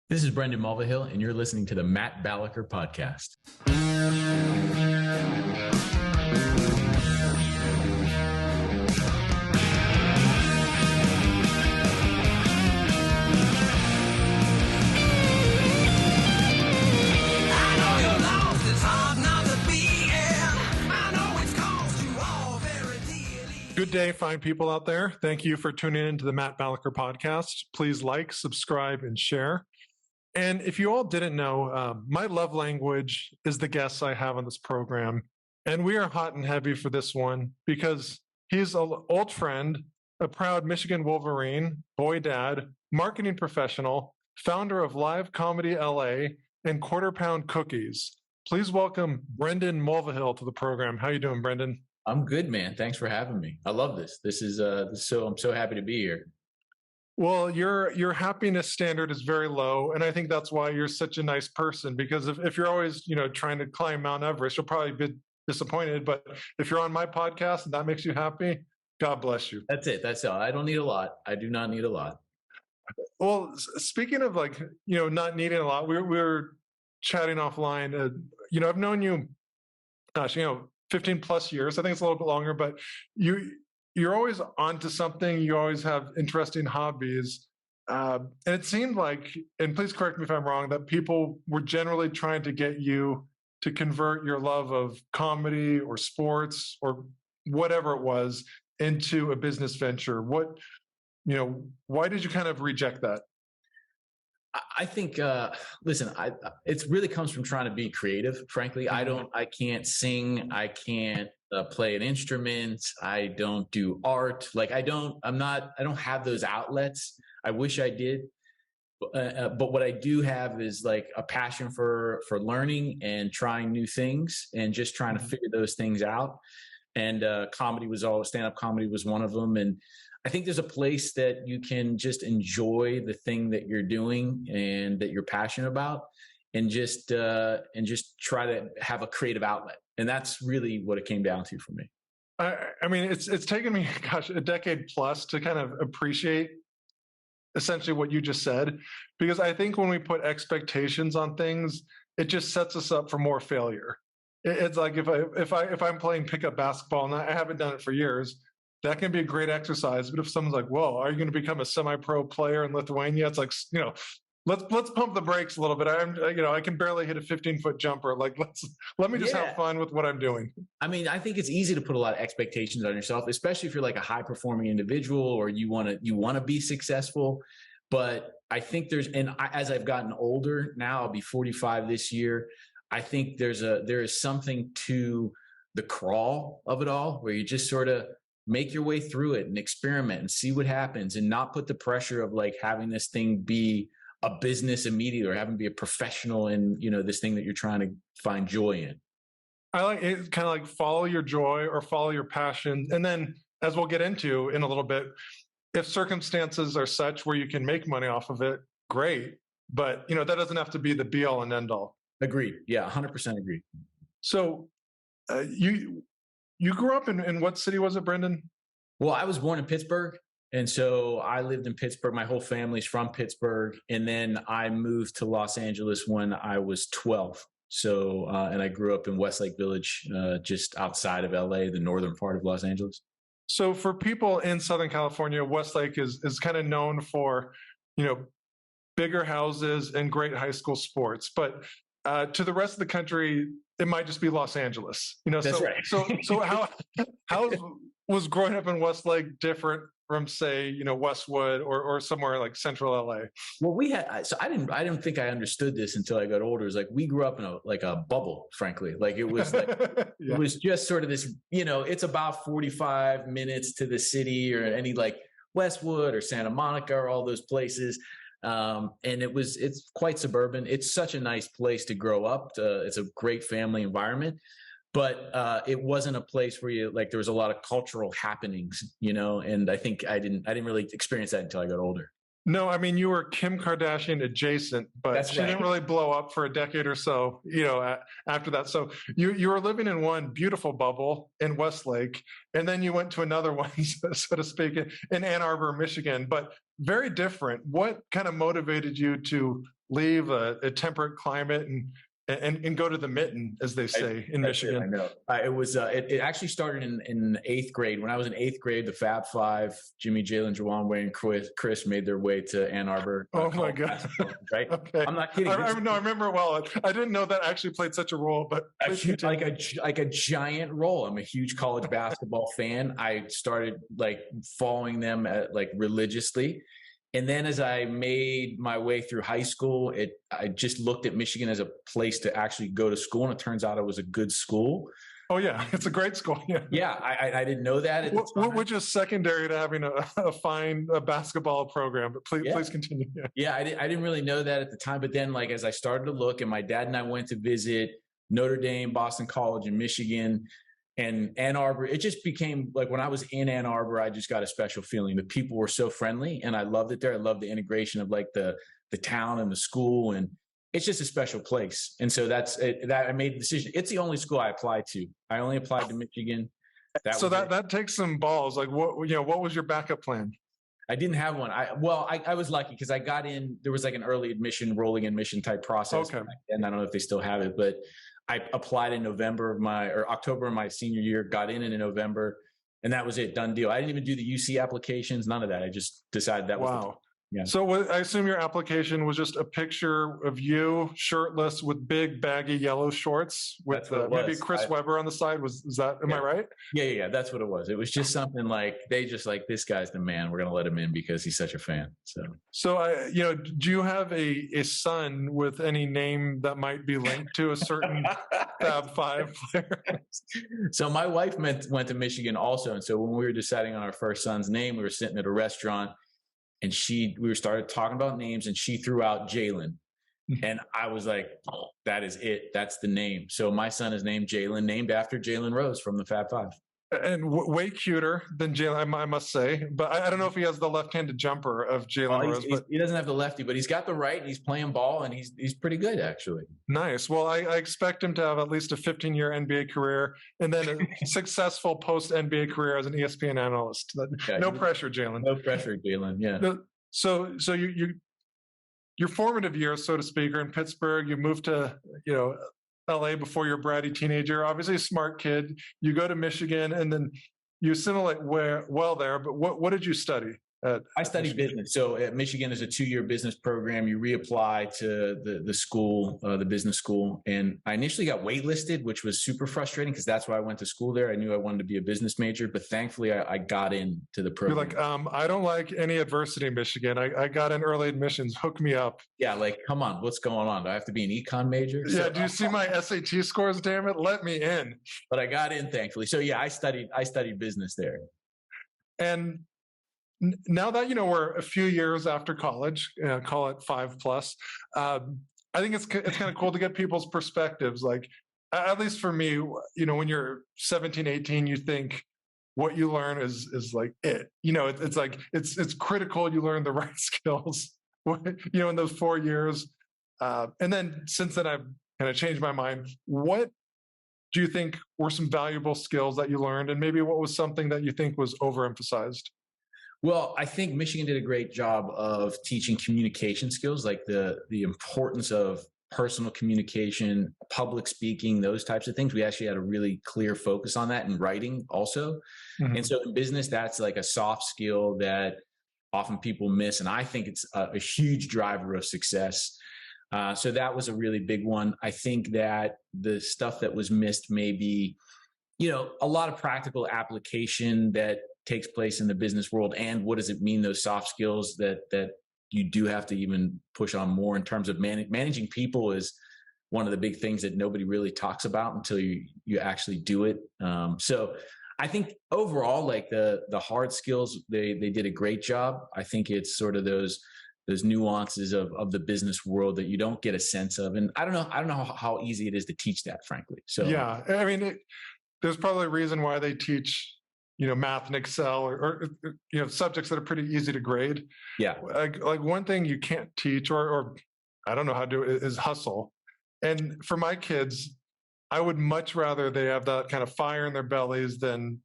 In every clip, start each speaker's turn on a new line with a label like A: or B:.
A: This is Brendon Mulvihill, and you're listening to the Matt Balaker podcast.
B: Good day, fine people out there. Thank you for tuning into the Matt Balaker podcast. Please like, subscribe, and share. And if you all didn't know, my love language is the guests I have on this program. And we are hot and heavy for this one because he's an old friend, a proud Michigan Wolverine, boy dad, marketing professional, founder of Live Comedy LA, and Quarter Pound Cookies. Please welcome Brendon Mulvihill to the program. How you doing, Brendon?
A: I'm good, man. Thanks for having me. I love this. I'm so happy to be here.
B: Well, your happiness standard is very low, and I think that's why you're such a nice person. Because if you're always trying to climb Mount Everest, you'll probably be disappointed. But if you're on my podcast and that makes you happy, God bless you.
A: That's it. That's all. I don't need a lot. I do not need a lot.
B: Well, speaking of not needing a lot, we were chatting offline. I've known you, 15 plus years. I think it's a little bit longer, but you're always onto something. You always have interesting hobbies. And it seemed like, and please correct me if I'm wrong, that people were generally trying to get you to convert your love of comedy or sports or whatever it was into a business venture. Why did you kind of reject that?
A: I think, listen, it really comes from trying to be creative. Frankly, I can't sing. I can't play an instrument. I don't do art. I don't have those outlets. I wish I did. But what I do have is like a passion for learning and trying new things and just trying to figure those things out. And stand-up comedy was one of them. And I think there's a place that you can just enjoy the thing that you're doing and that you're passionate about and just try to have a creative outlet. And that's really what it came down to for me.
B: I mean, it's taken me, a decade plus to kind of appreciate essentially what you just said, because I think when we put expectations on things, it just sets us up for more failure. It's like if I'm playing pickup basketball and I haven't done it for years, that can be a great exercise. But if someone's like, "Whoa, are you going to become a semi-pro player in Lithuania?" It's like, let's pump the brakes a little bit. I can barely hit a 15-foot jumper. Like, let me just have fun with what I'm doing.
A: I mean, I think it's easy to put a lot of expectations on yourself, especially if you're like a high-performing individual or you want to be successful. But I think as I've gotten older now, I'll be 45 this year. I think there is something to the crawl of it all, where you just sort of make your way through it and experiment and see what happens and not put the pressure of like having this thing be a business immediately or having to be a professional in, this thing that you're trying to find joy in.
B: I like it, kind of like follow your joy or follow your passion. And then, as we'll get into in a little bit, if circumstances are such where you can make money off of it, great. But, that doesn't have to be the be all and end all.
A: Agreed. Yeah. 100% agreed.
B: So you grew up in what city was it, Brendon?
A: Well, I was born in Pittsburgh. And so I lived in Pittsburgh. My whole family's from Pittsburgh. And then I moved to Los Angeles when I was 12. So, and I grew up in Westlake Village, just outside of LA, the northern part of Los Angeles.
B: So for people in Southern California, Westlake is kind of known for, bigger houses and great high school sports. But to the rest of the country, it might just be Los Angeles.
A: That's right.
B: So how was growing up in Westlake different from, say, Westwood or somewhere like Central LA?
A: Well, I didn't think I understood this until I got older. It was like we grew up in a bubble, frankly. Like it was like It was just sort of this, it's about 45 minutes to the city or any like Westwood or Santa Monica or all those places. And it's quite suburban. It's such a nice place to grow up. It's a great family environment. But it wasn't a place where there was a lot of cultural happenings, and I think I didn't really experience that until I got older.
B: No, I mean, you were Kim Kardashian adjacent, but she didn't really blow up for a decade or so, after that. So you were living in one beautiful bubble in Westlake, and then you went to another one, so to speak, in Ann Arbor, Michigan, but very different. What kind of motivated you to leave a temperate climate and go to the mitten, as they say in Michigan.
A: I know. It actually started in eighth grade. When I was in eighth grade, the Fab Five, Jimmy, Jalen, Jawan, Wayne, Chris made their way to Ann Arbor.
B: Oh my God.
A: Right?
B: Okay.
A: I'm not kidding.
B: No, I remember well. I didn't know that actually played such a role, but
A: like a giant role. I'm a huge college basketball fan. I started like following them like religiously. And then as I made my way through high school, I just looked at Michigan as a place to actually go to school. And it turns out it was a good school.
B: Oh, yeah. It's a great school. Yeah.
A: Yeah. I didn't know that.
B: Which is secondary to having a fine basketball program. But please continue.
A: Yeah. I didn't really know that at the time. But then, like, as I started to look, and my dad and I went to visit Notre Dame, Boston College, and Michigan, and Ann Arbor, it just became like when I was in Ann Arbor, I just got a special feeling. The people were so friendly and I loved it there. I loved the integration of like the town and the school, and it's just a special place. And so that I made the decision. It's the only school I applied to. I only applied to Michigan.
B: That takes some balls. Like what was your backup plan?
A: I didn't have one. I was lucky because I got in, there was like an early admission, rolling admission type process.
B: Okay.
A: And I don't know if they still have it, but I applied in October of my senior year, got in November, and that was it, done deal. I didn't even do the UC applications, none of that. I just decided that was
B: wow.
A: Yeah.
B: So I assume your application was just a picture of you shirtless with big baggy yellow shorts with maybe Chris Webber on the side. Am I right?
A: Yeah. That's what it was. It was just something like, they just like, this guy's the man. We're going to let him in because he's such a fan.
B: So do you have a son with any name that might be linked to a certain Fab Five player?
A: So my wife went to Michigan also. And so when we were deciding on our first son's name, we were sitting at a restaurant, and we started talking about names, and she threw out Jalen. And I was like, oh, that is it. That's the name. So my son is named Jalen, named after Jalen Rose from the Fab Five.
B: And way cuter than Jalen, I must say. But I don't know if he has the left-handed jumper of Jalen Rose.
A: He doesn't have the lefty, but he's got the right, and he's playing ball, and he's pretty good, actually.
B: Nice. Well, I expect him to have at least a 15-year NBA career and then a successful post-NBA career as an ESPN analyst. No pressure, Jalen.
A: No pressure, Jalen. Yeah.
B: So your formative years, so to speak, are in Pittsburgh. You moved to LA before you're a bratty teenager, obviously a smart kid. You go to Michigan and then you assimilate well there. But what did you study?
A: I studied business. So at Michigan is a 2-year business program. You reapply to the school, the business school. And I initially got waitlisted, which was super frustrating because that's why I went to school there. I knew I wanted to be a business major, but thankfully I got into the program.
B: You're like, I don't like any adversity, Michigan. I got in early admissions. Hook me up.
A: Yeah, like, come on, what's going on? Do I have to be an econ major?
B: Yeah, do you see my SAT scores, damn it? Let me in.
A: But I got in, thankfully. So yeah, I studied business there.
B: And now that we're a few years after college, call it 5+, I think it's kind of cool to get people's perspectives. Like, at least for me, when you're 17, 18, you think what you learn is like it. It's like it's critical you learn the right skills. In those 4 years, and then since then I've kind of changed my mind. What do you think were some valuable skills that you learned, and maybe what was something that you think was overemphasized?
A: Well, I think Michigan did a great job of teaching communication skills, like the importance of personal communication, public speaking, those types of things. We actually had a really clear focus on that in writing also. Mm-hmm. And so in business, that's like a soft skill that often people miss. And I think it's a huge driver of success. So that was a really big one. I think that the stuff that was missed may be, a lot of practical application that takes place in the business world. And what does it mean, those soft skills that you do have to even push on more in terms of managing people is one of the big things that nobody really talks about until you actually do it. So I think overall, like the hard skills, they did a great job. I think it's sort of those nuances of the business world that you don't get a sense of. And I don't know how easy it is to teach that, frankly. So
B: yeah, I mean, there's probably a reason why they teach math and Excel or subjects that are pretty easy to grade.
A: Yeah.
B: Like one thing you can't teach or I don't know how to do it is hustle. And for my kids, I would much rather they have that kind of fire in their bellies than,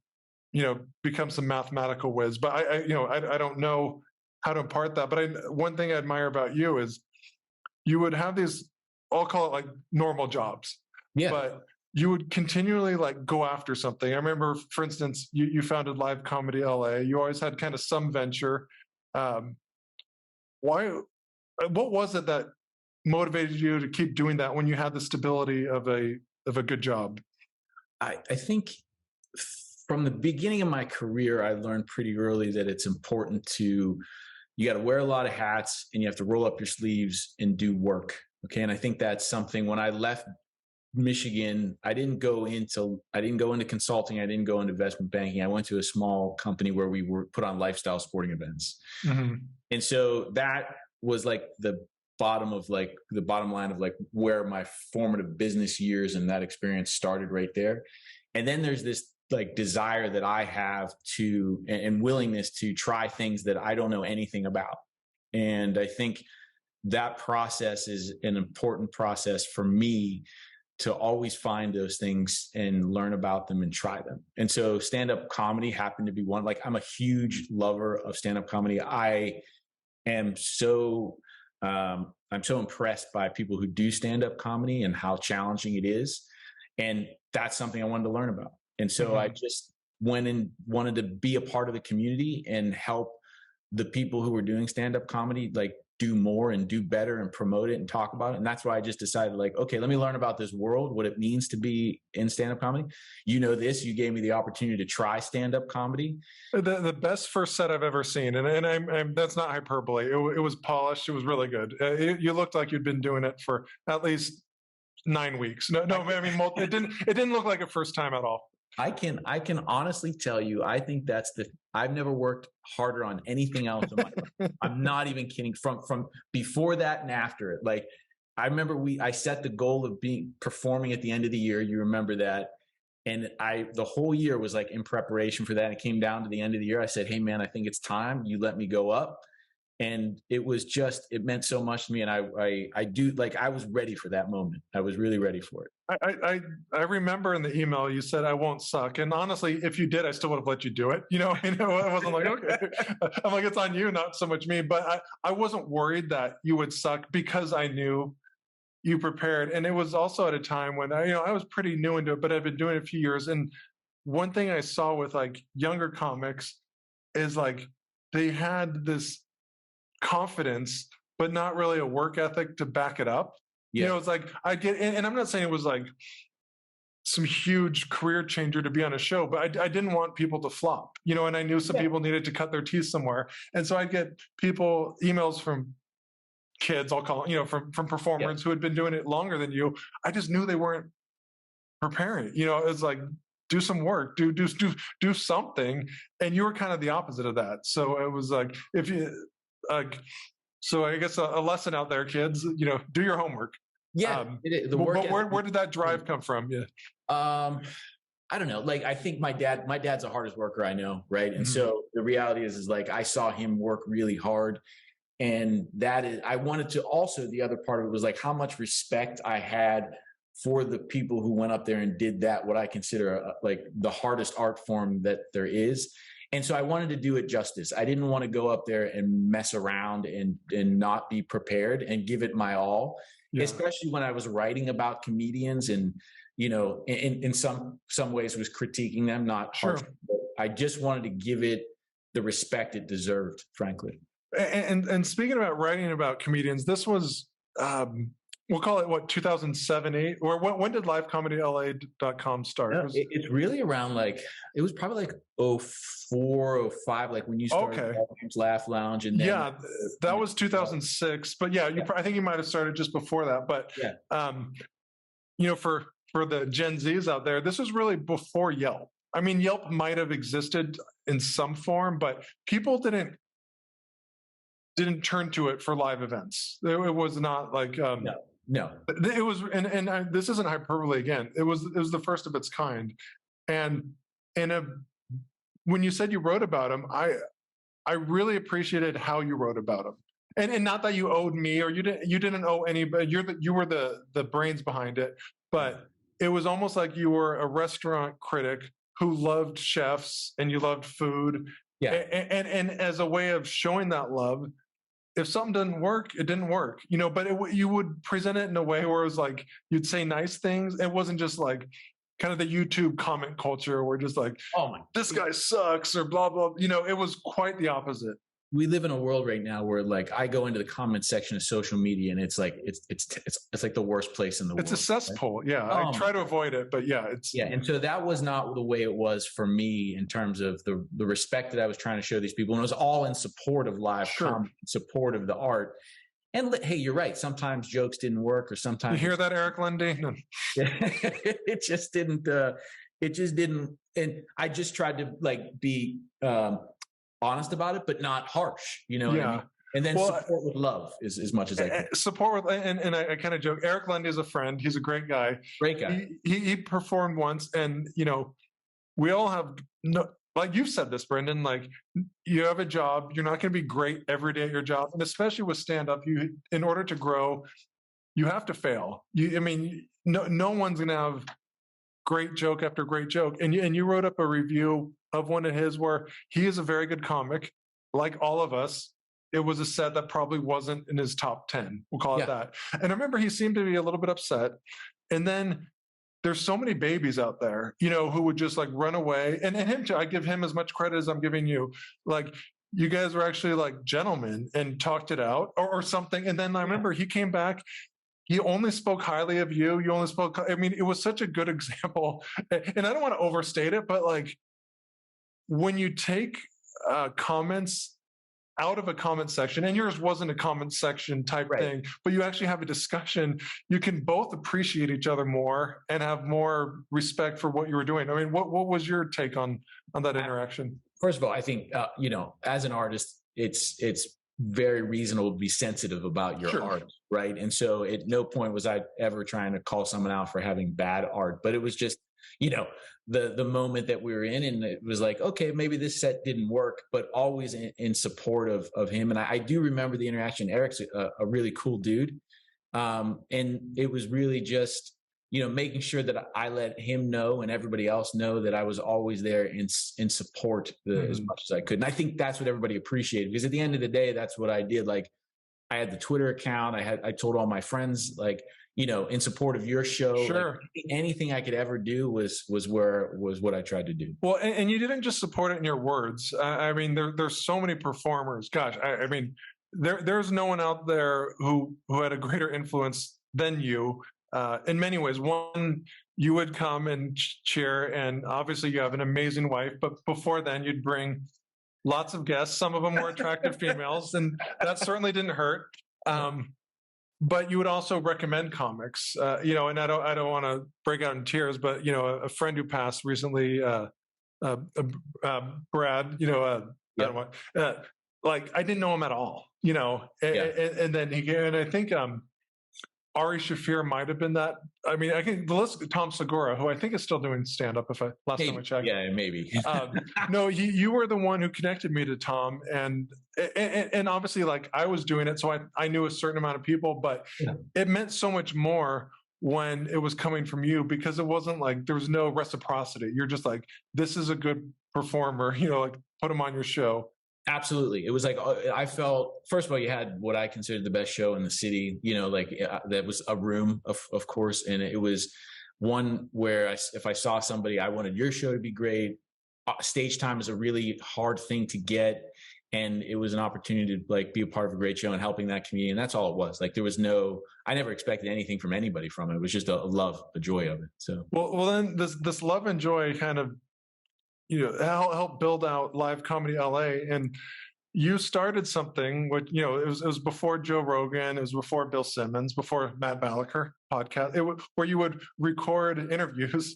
B: become some mathematical whiz. But I don't know how to impart that. But one thing I admire about you is you would have these, I'll call it like normal jobs,
A: Yeah.
B: but you would continually like go after something. I remember, for instance, you founded Live Comedy LA. You always had kind of some venture. Um, why? What was it that motivated you to keep doing that when you had the stability of a good job?
A: I think from the beginning of my career, I learned pretty early that it's important to, you got to wear a lot of hats and you have to roll up your sleeves and do work. Okay. And I think that's something when I left Michigan, I didn't go into consulting. I didn't go into investment banking. I went to a small company where we were put on lifestyle sporting events. Mm-hmm. And so that was like the bottom line of like where my formative business years and that experience started right there. And then there's this like desire that I have to, and willingness to try things that I don't know anything about. And I think that process is an important process for me to always find those things and learn about them and try them. And so stand-up comedy happened to be one. Like, I'm a huge lover of stand-up comedy. I'm so impressed by people who do stand-up comedy and how challenging it is. And that's something I wanted to learn about. And so I just went and wanted to be a part of the community and help the people who were doing stand-up comedy, like, do more and do better and promote it and talk about it. And that's why I just decided, like, okay, let me learn about this world, what it means to be in stand-up comedy. You gave me the opportunity to try stand-up comedy.
B: The best first set I've ever seen. And I'm that's not hyperbole. It was polished. It was really good. You looked like you'd been doing it for at least 9 weeks. No, I mean, it didn't look like a first time at all.
A: I can honestly tell you, I think I've never worked harder on anything else in my life. I'm not even kidding. From before that and after it. Like, I remember I set the goal of performing at the end of the year. You remember that. And the whole year was like in preparation for that. And it came down to the end of the year. I said, hey man, I think it's time you let me go up. And it meant so much to me. And I was ready for that moment. I was really ready for
B: it. I remember in the email you said, I won't suck. And honestly, if you did, I still would have let you do it. I wasn't like, okay. I'm like, it's on you, not so much me. But I wasn't worried that you would suck because I knew you prepared. And it was also at a time when I was pretty new into it, but I've been doing it a few years. And one thing I saw with like younger comics is like they had this confidence, but not really a work ethic to back it up. Yeah. It's like I get, and I'm not saying it was like some huge career changer to be on a show, but I didn't want people to flop, and I knew some people needed to cut their teeth somewhere. And so I'd get emails from kids, I'll call it, from performers who had been doing it longer than you. I just knew they weren't preparing. It's like, do some work, do something. And you were kind of the opposite of that. So it was like, so I guess a lesson out there, kids, do your homework.
A: Yeah.
B: Where did that drive come from? Yeah.
A: I don't know. Like, I think my dad's the hardest worker I know. Right. And so the reality is like, I saw him work really hard. And I wanted to also, the other part of it was like how much respect I had for the people who went up there and did that, what I consider like the hardest art form that there is. And so I wanted to do it justice. I didn't want to go up there and mess around and not be prepared and give it my all, especially when I was writing about comedians and, in some ways was critiquing them, not harsh. But I just wanted to give it the respect it deserved, frankly.
B: And speaking about writing about comedians, this was, we'll call it 2007, 8, or when did livecomedyla.com start?
A: It's really around it was probably like 04, 05, like when you started Laugh Lounge. And then,
B: that was 2006. But I think you might have started just before that. But, for the Gen Zs out there, this was really before Yelp. I mean, Yelp might have existed in some form, but people didn't turn to it for live events. It was not like,
A: no,
B: it was, and this isn't hyperbole again. It was the first of its kind. And when you said you wrote about him, I really appreciated how you wrote about him. And not that you owed me or you didn't owe anybody. You were the brains behind it, but it was almost like you were a restaurant critic who loved chefs and you loved food. Yeah. And as a way of showing that love, if something didn't work, it didn't work, but you would present it in a way where it was like, you'd say nice things. It wasn't just like kind of the YouTube comment culture where just like,
A: Oh my,
B: this guy sucks or blah, blah, it was quite the opposite.
A: we live in a world right now where like I go into the comment section of social media and it's like it's like the worst place in the world.
B: It's a cesspool. Right? Yeah. I try to avoid it, but yeah,
A: and so that was not the way it was for me in terms of the respect that I was trying to show these people. And it was all in support of live comedy, in support of the art. And hey, you're right. Sometimes jokes didn't work, or sometimes
B: you hear that, Eric Lundy? No.
A: It just didn't. It just didn't. And I just tried to like be honest about it, but not harsh, what I mean? And then support with love as much as I can.
B: Support with, and I kind of joke, Eric Lundy is a friend. He's a great guy.
A: Great guy.
B: He performed once, and, we all have, like you've said this, Brendon, like you have a job. You're not going to be great every day at your job. And especially with stand-up, in order to grow, you have to fail. No one's going to have great joke after great joke. And you wrote up a review of one of his where he is a very good comic, like all of us. It was a set that probably wasn't in his top 10. We'll call it that. And I remember he seemed to be a little bit upset. And then there's so many babies out there, who would just like run away. And him too, I give him as much credit as I'm giving you. Like you guys were actually like gentlemen and talked it out or something. And then I remember he came back. He only spoke highly of you. You only spoke. It was such a good example. And I don't want to overstate it, but like when you take comments out of a comment section, and yours wasn't a comment section type thing, but you actually have a discussion, you can both appreciate each other more and have more respect for what you were doing. What was your take on that interaction?
A: First of all, I think, as an artist, it's very reasonable to be sensitive about your art, right? And so at no point was I ever trying to call someone out for having bad art, but it was just, the moment that we were in, and it was like, okay, maybe this set didn't work, but always in support of him. And I do remember the interaction. Eric's a really cool dude. And it was really just, making sure that I let him know and everybody else know that I was always there in support as much as I could. And I think that's what everybody appreciated, because at the end of the day, that's what I did. Like I had the Twitter account. I told all my friends, like, in support of your show. Like, anything I could ever do was what I tried to do.
B: Well, and you didn't just support it in your words. There's so many performers. Gosh, there's no one out there who had a greater influence than you. In many ways. One, you would come and cheer, and obviously you have an amazing wife, but before then you'd bring lots of guests. Some of them were attractive females, and that certainly didn't hurt. But you would also recommend comics, and I don't want to break out in tears, but, a friend who passed recently, Brad, like I didn't know him at all, and then and I think, Ari Shafir might have been that. I think the list, Tom Segura, who I think is still doing stand-up time I checked.
A: Yeah, maybe.
B: No, you were the one who connected me to Tom, and obviously like I was doing it, so I knew a certain amount of people, but it meant so much more when it was coming from you, because it wasn't like there was no reciprocity. You're just like, this is a good performer, like put him on your show.
A: Absolutely. It was like, I felt, first of all, you had what I considered the best show in the city, that was a room, of course. And it was one where if I saw somebody, I wanted your show to be great. Stage time is a really hard thing to get. And it was an opportunity to like be a part of a great show and helping that community. And that's all it was. Like there was I never expected anything from anybody from it. It was just a love, a joy of it. So,
B: well, then this love and joy kind of, help build out Live Comedy LA. And you started something which, it was before Joe Rogan, it was before Bill Simmons, before Matt Balaker podcast, where you would record interviews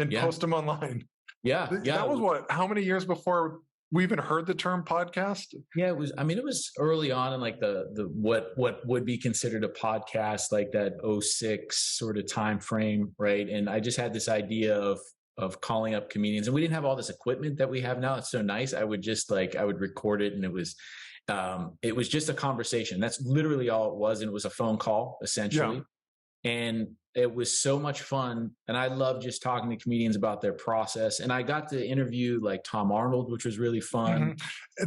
B: and post them online.
A: Yeah.
B: That was how many years before we even heard the term podcast?
A: Yeah, it was, it was early on in like the what would be considered a podcast, like that 2006 sort of time frame. Right. And I just had this idea of calling up comedians, and we didn't have all this equipment that we have now. It's so nice. I would just I would record it, and it was just a conversation. That's literally all it was. And it was a phone call essentially. And it was so much fun. And I love just talking to comedians about their process. And I got to interview like Tom Arnold, which was really fun.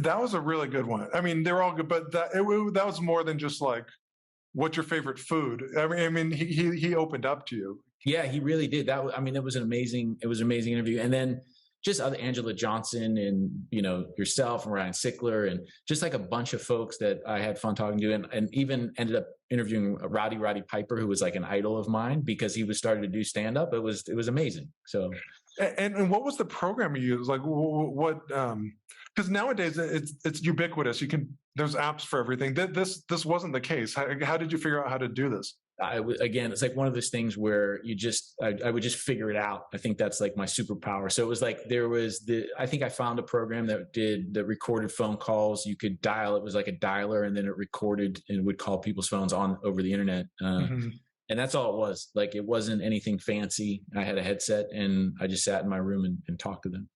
B: That was a really good one. I mean, they're all good, but that was more than just like, what's your favorite food? I mean, he opened up to you.
A: Yeah, he really did. I mean, it was an amazing interview. And then just other Angela Johnson and, you know, yourself and Ryan Sickler and just like a bunch of folks that I had fun talking to, and even ended up interviewing Roddy Piper, who was like an idol of mine because he was starting to do stand up. It was amazing. So,
B: and what was the program you used? Like what, because nowadays it's ubiquitous. There's apps for everything. This wasn't the case. How did you figure out how to do this?
A: Again, it's like one of those things where I would just figure it out. I think that's like my superpower. So it was like I think I found a program that recorded phone calls. You could dial, it was like a dialer, and then it recorded and would call people's phones over the internet. And that's all it was. Like, it wasn't anything fancy. I had a headset and I just sat in my room and talked to them.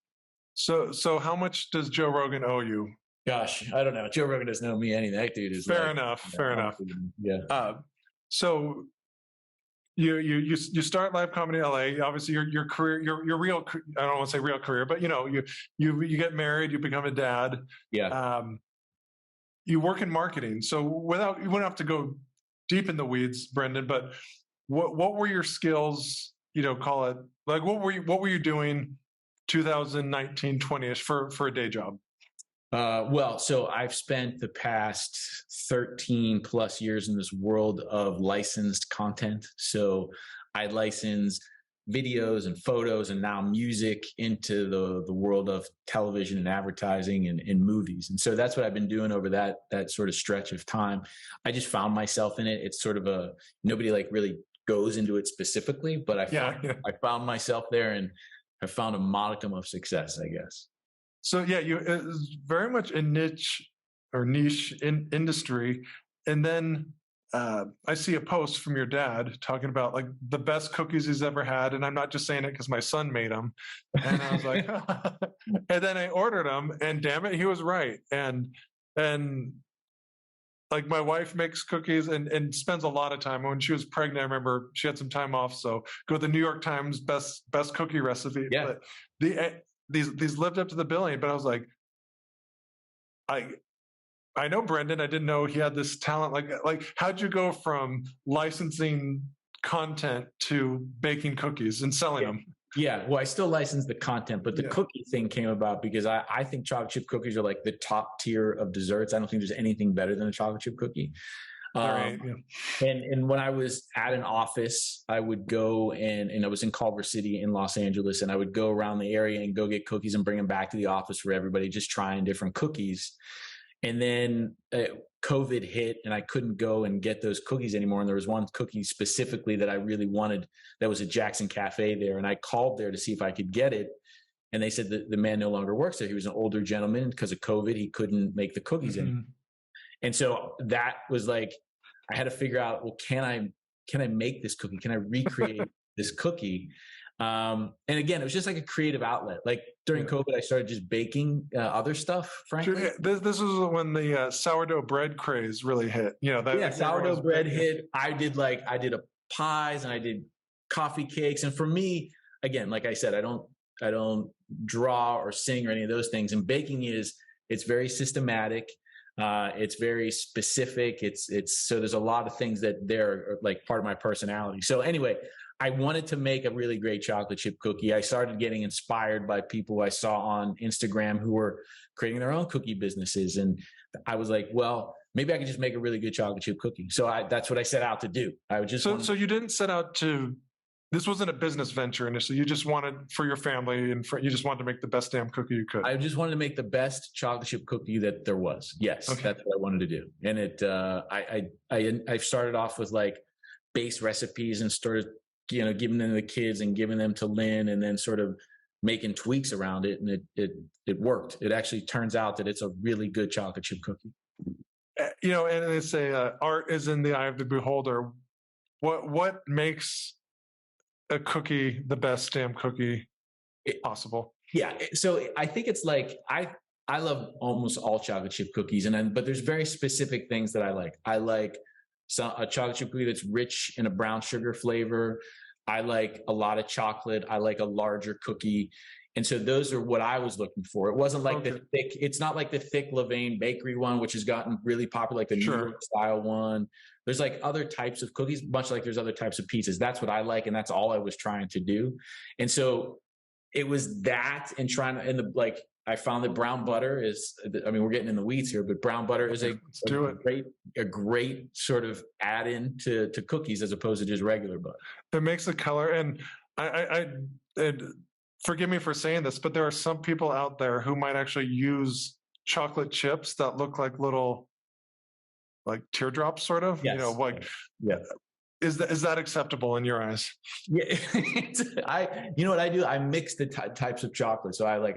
B: So how much does Joe Rogan owe you?
A: Gosh, I don't know. Joe Rogan doesn't owe me anything. That dude is
B: fair enough. Yeah. So you start live comedy in LA. Obviously, your career, your real, I don't want to say real career, but you know, you get married, you become a dad.
A: Yeah.
B: You work in marketing. So you wouldn't have to go deep in the weeds, Brendon. But what were your skills? You know, call it like what were you doing 2019, 20ish for a day job?
A: Well, so I've spent the past 13 plus years in this world of licensed content. So I license videos and photos and now music into the world of television and advertising and movies. And so that's what I've been doing over that sort of stretch of time. I just found myself in it. It's sort of nobody like really goes into it specifically, but I found myself there, and I found a modicum of success, I guess.
B: So yeah, it's very much a niche industry. And then I see a post from your dad talking about like the best cookies he's ever had. And I'm not just saying it because my son made them. And I was like, and then I ordered them, and damn it, he was right. And like my wife makes cookies and spends a lot of time. When she was pregnant, I remember she had some time off. So go to the New York Times best cookie recipe.
A: Yeah.
B: But these lived up to the billing, but I was like, I know Brendon. I didn't know he had this talent. Like how'd you go from licensing content to baking cookies and selling them?
A: Yeah, well, I still license the content, but the cookie thing came about because I think chocolate chip cookies are like the top tier of desserts. I don't think there's anything better than a chocolate chip cookie.
B: Right, yeah.
A: And when I was at an office, I would go and I was in Culver City in Los Angeles, and I would go around the area and go get cookies and bring them back to the office for everybody, just trying different cookies. And then COVID hit, and I couldn't go and get those cookies anymore. And there was one cookie specifically that I really wanted that was at Jackson Cafe there. And I called there to see if I could get it. And they said that the man no longer works there. He was an older gentleman. Because of COVID, he couldn't make the cookies anymore. And so that was like, I had to figure out, well, can I make this cookie? Can I recreate this cookie? And again, it was just like a creative outlet. Like during COVID, I started just baking other stuff, frankly.
B: Sure, this was when the sourdough bread craze really hit. You know,
A: sourdough bread hit. I did pies, and I did coffee cakes. And for me, again, like I said, I don't draw or sing or any of those things. And baking it's very systematic. It's very specific. So there's a lot of things that they're like part of my personality. So anyway, I wanted to make a really great chocolate chip cookie. I started getting inspired by people I saw on Instagram who were creating their own cookie businesses. And I was like, well, maybe I could just make a really good chocolate chip cookie. So that's what I set out to do. I would just
B: so you didn't set out to. This wasn't a business venture initially. You just wanted for your family and you just wanted to make the best damn cookie you could.
A: I just wanted to make the best chocolate chip cookie that there was. Yes, okay. That's what I wanted to do. And I started off with like base recipes and started, giving them to the kids and giving them to Lynn, and then sort of making tweaks around it. And it worked. It actually turns out that it's a really good chocolate chip cookie.
B: And they say art is in the eye of the beholder. What makes a cookie the best damn cookie possible?
A: Yeah. So I think it's like, I love almost all chocolate chip cookies, but there's very specific things that I like. I like a chocolate chip cookie that's rich in a brown sugar flavor. I like a lot of chocolate. I like a larger cookie. And so those are what I was looking for. It wasn't like the thick, it's not like the thick Levain bakery one, which has gotten really popular, like the New York style one. There's like other types of cookies, much like there's other types of pizzas. That's what I like. And that's all I was trying to do. And so it was that, and trying to, and the, like, I found that brown butter is, I mean, we're getting in the weeds here, but brown butter is a great sort of add-in to cookies as opposed to just regular butter.
B: It makes the color. And I forgive me for saying this, but there are some people out there who might actually use chocolate chips that look like little, like teardrops, sort of.
A: Yes.
B: You know, like,
A: yeah.
B: Is that acceptable in your eyes?
A: Yeah, you know what I do? I mix the types of chocolate. So I like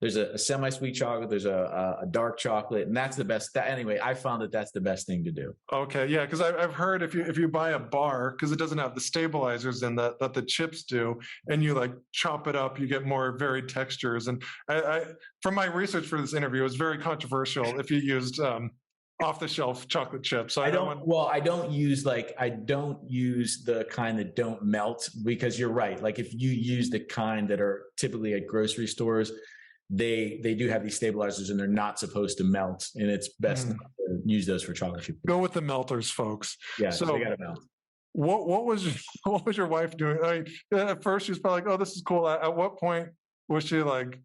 A: there's a semi-sweet chocolate, there's a dark chocolate, and that's the best. Anyway, I found that that's the best thing to do.
B: Okay, yeah, because I've heard if you buy a bar, because it doesn't have the stabilizers in that the chips do, and you like chop it up, you get more varied textures. And I from my research for this interview, it was very controversial if you used off-the-shelf chocolate chips. So I don't use the kind that don't melt, because you're right. Like if you use the kind that are typically at grocery stores, they do have these stabilizers and they're not supposed to melt, and it's best not to use those for chocolate chip. Go with the melters, folks.
A: Yeah, so they gotta melt.
B: What was your wife doing? I mean, at first she was probably like, "Oh, this is cool." At what point was she like,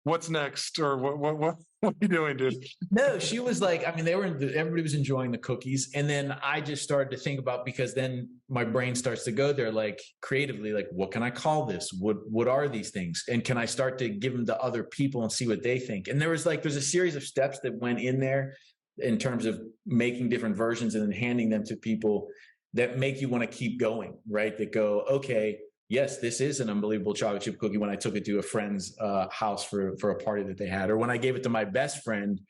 B: "What's next?" Or what are you doing, dude?
A: No, she was like, I mean, everybody was enjoying the cookies. And then I just started to think about, because then my brain starts to go there, like creatively, like, what can I call this? What are these things? And can I start to give them to other people and see what they think? And there's a series of steps that went in there in terms of making different versions and then handing them to people that make you want to keep going, right? That go, okay, yes, this is an unbelievable chocolate chip cookie, when I took it to a friend's house for a party that they had, or when I gave it to my best friend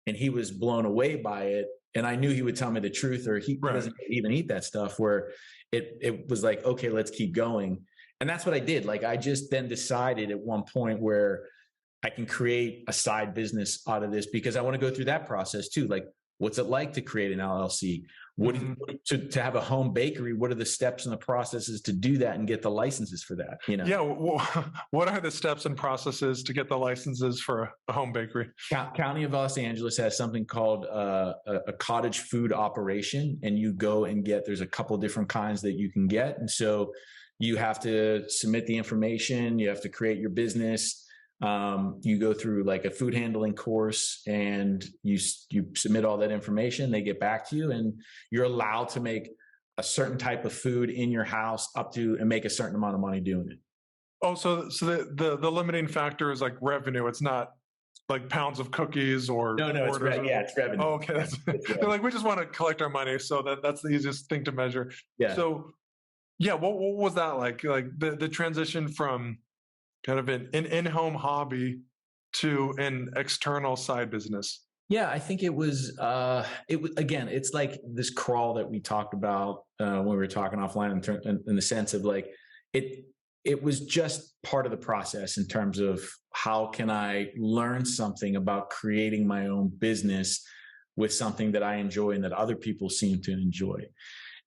A: and he was blown away by it, and I knew he would tell me the truth, or he doesn't even eat that stuff, where it was like, okay, let's keep going. And that's what I did. Like, I just then decided at one point where I can create a side business out of this, because I want to go through that process too. Like, what's it like to create an LLC? To have a home bakery? What are the steps and the processes to do that and get the licenses for that? You know?
B: Yeah. What are the steps and processes to get the licenses for a home bakery?
A: County of Los Angeles has something called a cottage food operation, and you go and there's a couple different kinds that you can get. And so you have to submit the information, you have to create your business. You go through like a food handling course, and you submit all that information. They get back to you, and you're allowed to make a certain type of food in your house and make a certain amount of money doing it.
B: Oh, so the limiting factor is like revenue. It's not like pounds of cookies or
A: no, it's revenue.
B: Oh, okay, they're like, we just want to collect our money, so that's the easiest thing to measure.
A: Yeah.
B: So yeah, what was that like? Like the transition from kind of an in-home hobby to an external side business?
A: Yeah, I think it was again, it's like this crawl that we talked about when we were talking offline, in the sense of like, it was just part of the process in terms of how can I learn something about creating my own business with something that I enjoy and that other people seem to enjoy.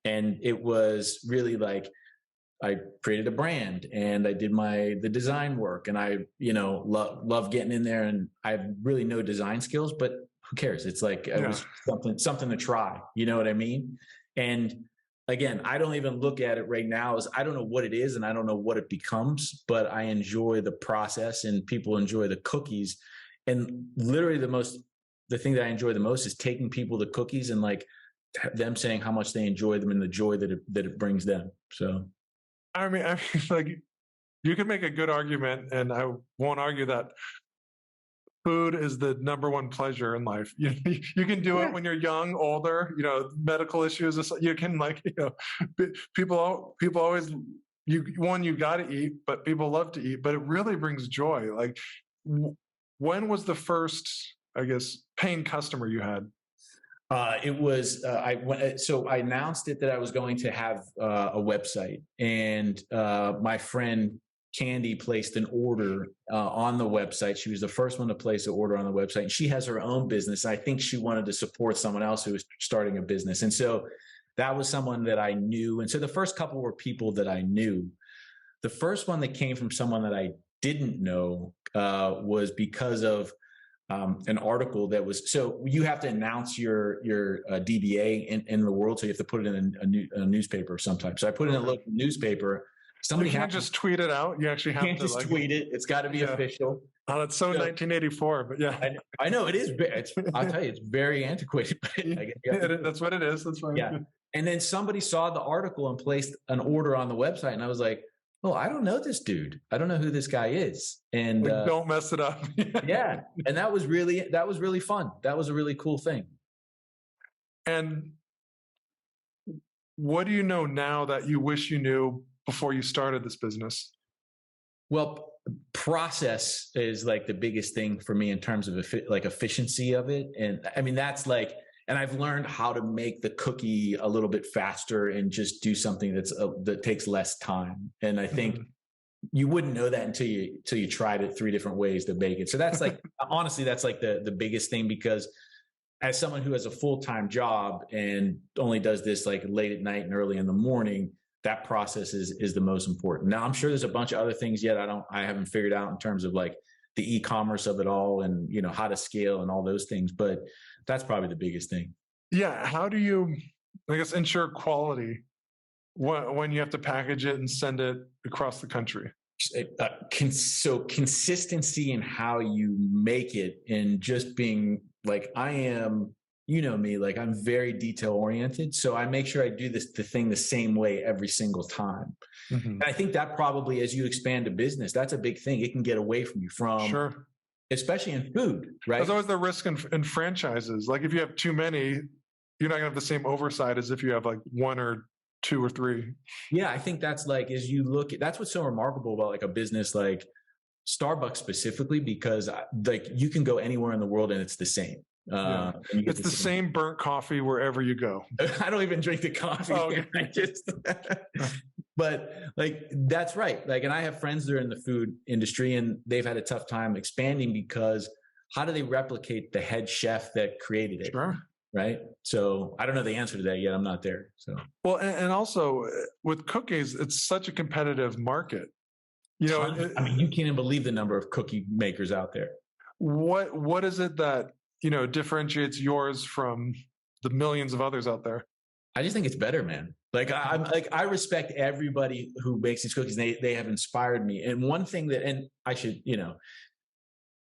A: And it was really like, I created a brand and I did the design work, and I, love getting in there, and I have really no design skills, but who cares? It's like, it was something to try, you know what I mean? And again, I don't even look at it right now as, I don't know what it is and I don't know what it becomes, but I enjoy the process, and people enjoy the cookies. And literally the thing that I enjoy the most is taking people the cookies and like them saying how much they enjoy them and the joy that it brings them. So.
B: I mean, like, you can make a good argument, and I won't argue that food is the number one pleasure in life. You can do it when you're young, older, medical issues. You can, like, people always, you got to eat, but people love to eat, but it really brings joy. Like, when was the first, I guess, paying customer you had?
A: It was, so I announced it that I was going to have a website, and my friend Candy placed an order on the website. She was the first one to place an order on the website. And she has her own business. I think she wanted to support someone else who was starting a business. And so that was someone that I knew. And so the first couple were people that I knew. The first one that came from someone that I didn't know was because of an article that was, so you have to announce your DBA in the world. So you have to put it in a newspaper sometimes. So I put it in a local newspaper. Somebody
B: you can't just tweet it out. You actually have
A: to just tweet it. It's got to be official.
B: Oh, it's so 1984, but yeah.
A: I know it is. I'll tell you, it's very antiquated.
B: That's what it is. That's right.
A: Yeah. And then somebody saw the article and placed an order on the website. And I was like, oh, I don't know this dude. I don't know who this guy is. And
B: don't mess it up.
A: Yeah. And that was really fun. That was a really cool thing.
B: And what do you know now that you wish you knew before you started this business?
A: Well, process is like the biggest thing for me in terms of efficiency of it. And I mean, that's like, and I've learned how to make the cookie a little bit faster and just do something that takes less time. And I think you wouldn't know that until you tried it 3 different ways to bake it. So that's like, honestly, that's like the biggest thing, because as someone who has a full-time job and only does this like late at night and early in the morning, that process is the most important. Now, I'm sure there's a bunch of other things yet I haven't figured out in terms of like the e-commerce of it all and, you know, how to scale and all those things, but that's probably the biggest thing.
B: Yeah. How do you, I guess, ensure quality when you have to package it and send it across the country?
A: So consistency in how you make it, and just being like, I am, you know me, like I'm very detail oriented. So I make sure I do the thing the same way every single time. And I think that probably, as you expand a business, that's a big thing. It can get away from you
B: sure.
A: Especially in food, right?
B: There's always the risk in franchises. Like if you have too many, you're not gonna have the same oversight as if you have like 1 or 2 or 3. Yeah,
A: I think that's like, as you look at, that's what's so remarkable about like a business like Starbucks specifically, because like you can go anywhere in the world and it's the same.
B: It's the same burnt coffee wherever you go.
A: I don't even drink the coffee. Oh, okay. I just, but like, that's right. Like, and I have friends that are in the food industry and they've had a tough time expanding because how do they replicate the head chef that created it?
B: Sure.
A: Right. So I don't know the answer to that yet. I'm not there. So,
B: well, and also with cookies, it's such a competitive market. You know,
A: I mean, you can't even believe the number of cookie makers out there.
B: What is it that, you know, differentiates yours from the millions of others out there?
A: I just think it's better, man. Like I respect everybody who makes these cookies. They have inspired me. And one thing that, and I should, you know,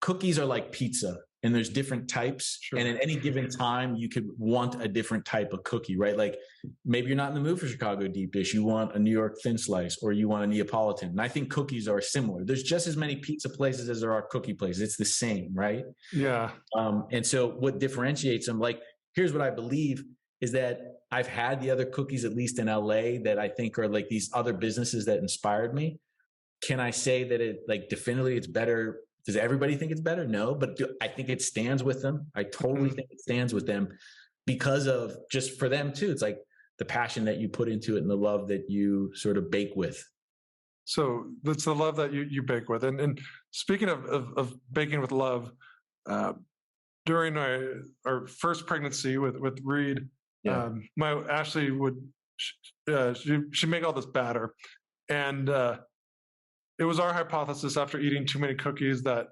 A: cookies are like pizza and there's different types. Sure. And at any given time, you could want a different type of cookie, right? Like maybe you're not in the mood for Chicago deep dish. You want a New York thin slice, or you want a Neapolitan. And I think cookies are similar. There's just as many pizza places as there are cookie places. It's the same, right?
B: Yeah.
A: And so what differentiates them, like, here's what I believe is that I've had the other cookies, at least in LA, that I think are like these other businesses that inspired me. Can I say that it like definitively it's better? Does everybody think it's better? No, but I think it stands with them. I totally think it stands with them because of just for them too. It's like the passion that you put into it and the love that you sort of bake with.
B: So that's the love that you bake with. And speaking of baking with love, during our first pregnancy with Reed, my Ashley would she'd make all this batter, and it was our hypothesis after eating too many cookies that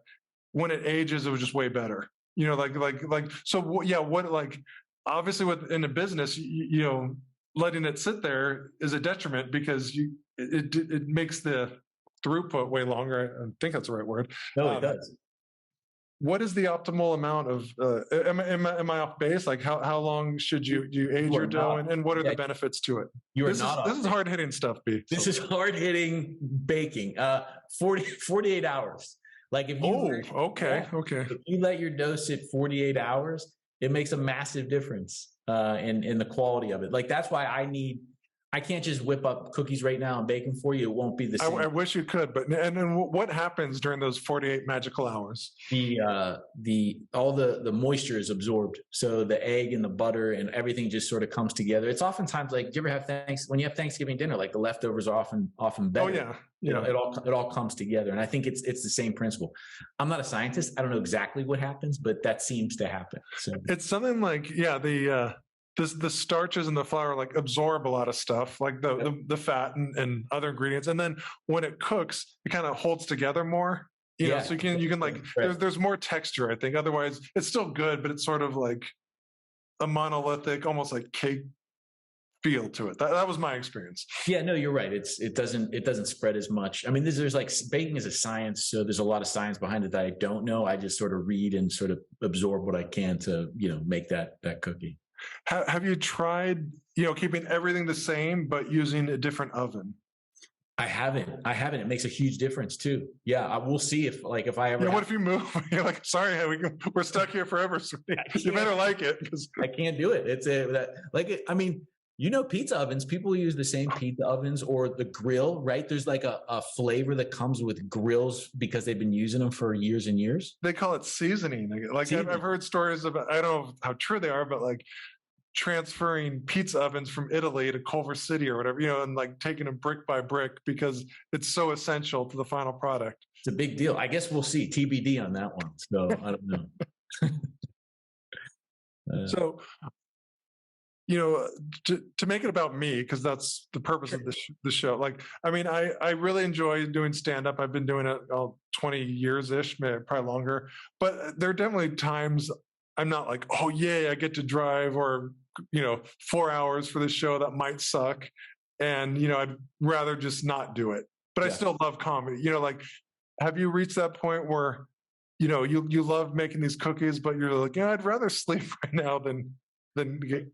B: when it ages, it was just way better. You know, like so. Yeah, what like obviously within a business, you know, letting it sit there is a detriment because it makes the throughput way longer. I think that's the right word.
A: No, it does.
B: What is the optimal amount of? Am I off base? Like how long should you age your dough, and what are the benefits to it?
A: This
B: is hard hitting stuff, B.
A: This is hard hitting baking. 48 hours. Like if you
B: okay.
A: If you let your dough sit 48 hours, it makes a massive difference in the quality of it. Like that's why I need I can't just whip up cookies right now and bake them for you. It won't be the same.
B: I wish you could, but and then what happens during those 48 magical hours?
A: All the moisture is absorbed, so the egg and the butter and everything just sort of comes together. It's oftentimes like, do you ever have when you have Thanksgiving dinner, like the leftovers are often better.
B: Oh yeah,
A: you know, it all comes together, and I think it's the same principle. I'm not a scientist. I don't know exactly what happens, but that seems to happen. So
B: it's something like the starches in the flour like absorb a lot of stuff, like the fat and other ingredients, and then when it cooks, it kind of holds together more. You know, so you can like there's more texture. I think otherwise it's still good, but it's sort of like a monolithic, almost like cake feel to it. That was my experience.
A: Yeah, no, you're right. It doesn't spread as much. I mean, there's like baking is a science, so there's a lot of science behind it that I don't know. I just sort of read and sort of absorb what I can to make that cookie.
B: Have you tried, keeping everything the same, but using a different oven?
A: I haven't. It makes a huge difference too. Yeah, we'll see if I ever.
B: Yeah, what if you move? You're like, sorry, we're stuck here forever. So you better like it, because
A: I can't do it. I mean, pizza ovens. People use the same pizza ovens or the grill, right? There's like a flavor that comes with grills because they've been using them for years and years.
B: They call it seasoning. Like I've heard stories about, I don't know how true they are, but like transferring pizza ovens from Italy to Culver City or whatever, and like taking them brick by brick because it's so essential to the final product.
A: It's a big deal. I guess we'll see. TBD on that one. So I don't know.
B: So, to make it about me, because that's the purpose of the show. Like, I mean, I really enjoy doing stand-up. I've been doing it 20 years-ish, probably longer. But there are definitely times I'm not like, oh, yay, I get to drive or, 4 hours for this show that might suck. And, I'd rather just not do it. But I still love comedy. Like, have you reached that point where, you love making these cookies, but you're like, I'd rather sleep right now than get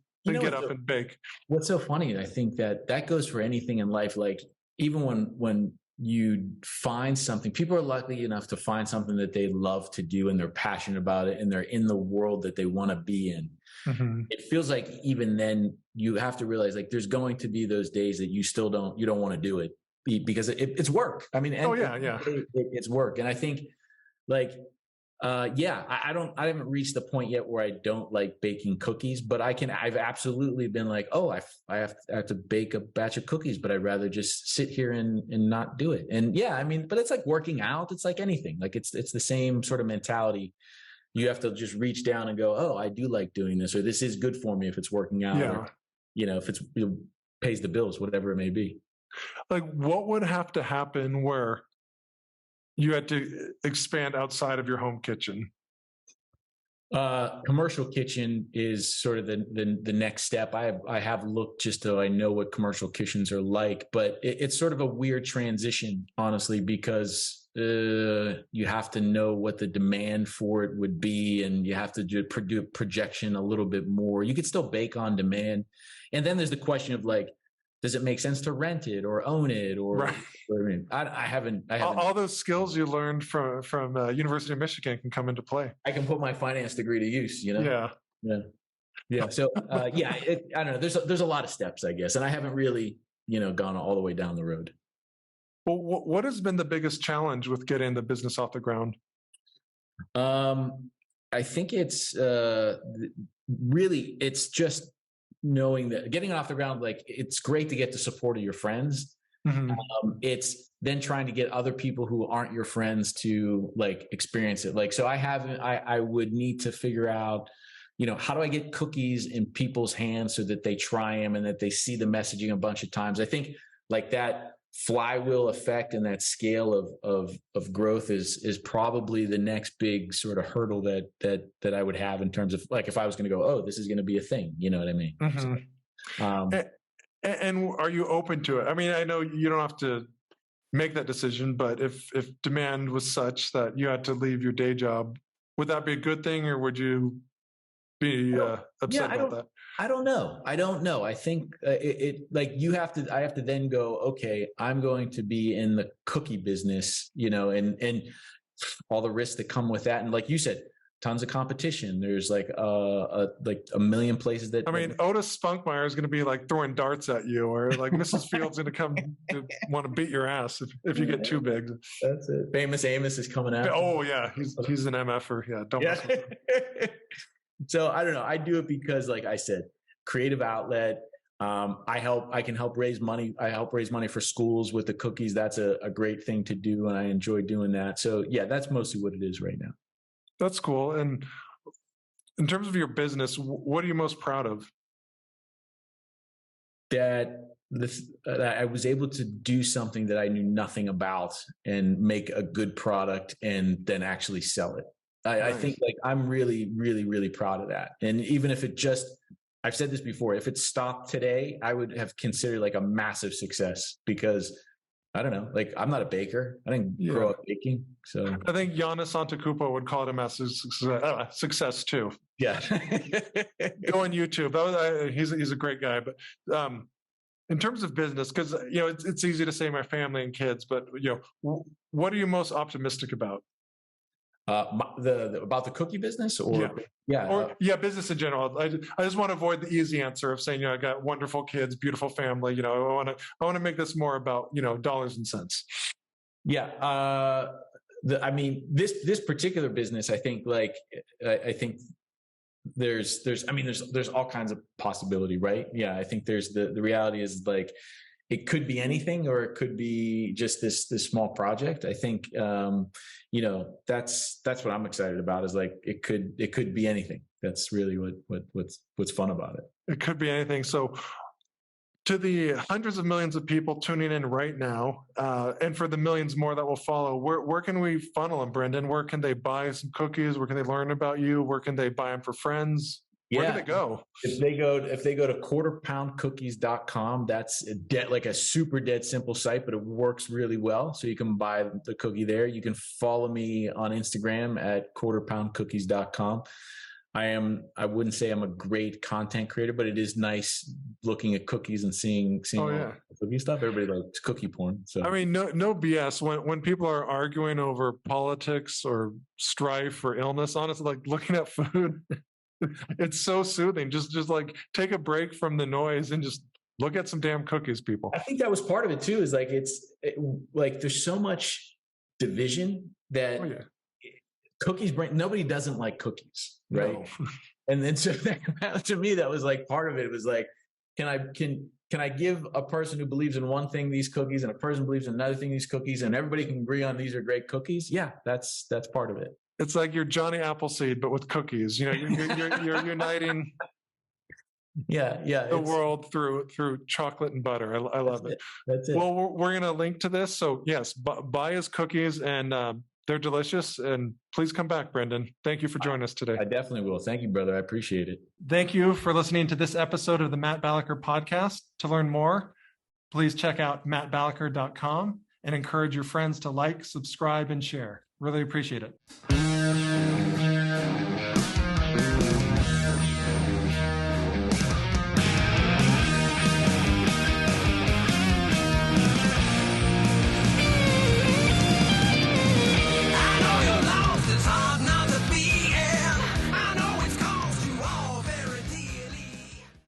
B: up and bake?
A: What's so funny, I think that goes for anything in life. Like, even when you find something, people are lucky enough to find something that they love to do and they're passionate about it and they're in the world that they want to be in. Mm-hmm. It feels like even then you have to realize, like, there's going to be those days that you don't want to do it because it's work. I mean, it's work. And I think, like, I haven't reached the point yet where I don't like baking cookies, but I've absolutely been like, I have to bake a batch of cookies, but I'd rather just sit here and not do it. And yeah, I mean, but it's like working out. It's like anything. Like it's the same sort of mentality. You have to just reach down and go, I do like doing this, or this is good for me if it's working out, or, if it pays the bills, whatever it may be.
B: Like, what would have to happen where you had to expand outside of your home kitchen?
A: Commercial kitchen is sort of the next step. I have looked just so I know what commercial kitchens are like, but it's sort of a weird transition, honestly, because you have to know what the demand for it would be, and you have to do projection a little bit more. You could still bake on demand, and then there's the question of, like, does it make sense to rent it or own it? Or
B: right.
A: I haven't.
B: All those skills you learned from University of Michigan can come into play.
A: I can put my finance degree to use. Yeah. So I don't know. There's a lot of steps, I guess, and I haven't really gone all the way down the road.
B: Well, what has been the biggest challenge with getting the business off the ground?
A: I think it's it's just knowing that getting it off the ground, like, it's great to get the support of your friends. Mm-hmm. It's then trying to get other people who aren't your friends to, like, experience it. Like, so I would need to figure out, how do I get cookies in people's hands so that they try them and that they see the messaging a bunch of times. I think, like, that flywheel effect and that scale of growth is probably the next big sort of hurdle that I would have in terms of, like, if I was going to go, this is going to be a thing, you know what I mean? Mm-hmm.
B: And are you open to it? I mean, I know you don't have to make that decision, but if demand was such that you had to leave your day job, would that be a good thing, or would you be upset about that?
A: I don't know. I think I have to then go, okay, I'm going to be in the cookie business, and all the risks that come with that. And like you said, tons of competition. There's like a million places that.
B: I mean, Otis Spunkmeyer is going to be like throwing darts at you, or like Mrs. Fields going to come to want to beat your ass if you get too big.
A: That's it. Famous Amos is coming out.
B: Oh yeah, he's an MFer. Yeah, don't mess with him.
A: So I don't know. I do it because, like I said, creative outlet. I can help raise money. I help raise money for schools with the cookies. That's a great thing to do, and I enjoy doing that. So yeah, that's mostly what it is right now.
B: That's cool. And in terms of your business, what are you most proud of?
A: That I was able to do something that I knew nothing about and make a good product and then actually sell it. Nice. I think like I'm really, really, really proud of that. And even if it just, I've said this before, if it stopped today, I would have considered like a massive success because I don't know, like I'm not a baker. I didn't grow up baking. So
B: I think Giannis Antetokounmpo would call it a massive success too.
A: Yeah.
B: Go on YouTube. He's a great guy. But in terms of business, because it's easy to say my family and kids, but what are you most optimistic about?
A: About the cookie business, or
B: business in general. I just want to avoid the easy answer of saying I got wonderful kids, beautiful family. I want to make this more about dollars and cents.
A: Yeah, I mean this particular business, I think there's all kinds of possibility, right? Yeah, I think there's the reality is like it could be anything, or it could be just this small project. I think that's what I'm excited about. Is like it could be anything. That's really what's fun about it.
B: It could be anything. So, to the hundreds of millions of people tuning in right now, and for the millions more that will follow, where can we funnel them, Brendon? Where can they buy some cookies? Where can they learn about you? Where can they buy them for friends? Where do they go?
A: If they go to quarterpoundcookies.com, that's like a super dead simple site, but it works really well. So you can buy the cookie there. You can follow me on Instagram at quarterpoundcookies.com. I wouldn't say I'm a great content creator, but it is nice looking at cookies and seeing cookie stuff. Everybody likes cookie porn. So
B: I mean, no BS. When people are arguing over politics or strife or illness, honestly, like looking at food, it's so soothing. Just like take a break from the noise and just look at some damn cookies, people.
A: I think that was part of it too. Is like like there's so much division that cookies bring. Nobody doesn't like cookies, right? No. And then so to me, that was like part of it. It was like, can I give a person who believes in one thing these cookies, and a person believes in another thing these cookies, and everybody can agree on these are great cookies? Yeah, that's part of it.
B: It's like you're Johnny Appleseed, but with cookies. You're uniting the world through chocolate and butter. I love it.
A: That's it.
B: Well, we're going to link to this. So yes, buy his cookies, and they're delicious. And please come back, Brendon. Thank you for joining us today.
A: I definitely will. Thank you, brother. I appreciate it.
B: Thank you for listening to this episode of the Matt Balaker podcast. To learn more, please check out mattbalaker.com and encourage your friends to like, subscribe, and share. Really appreciate it.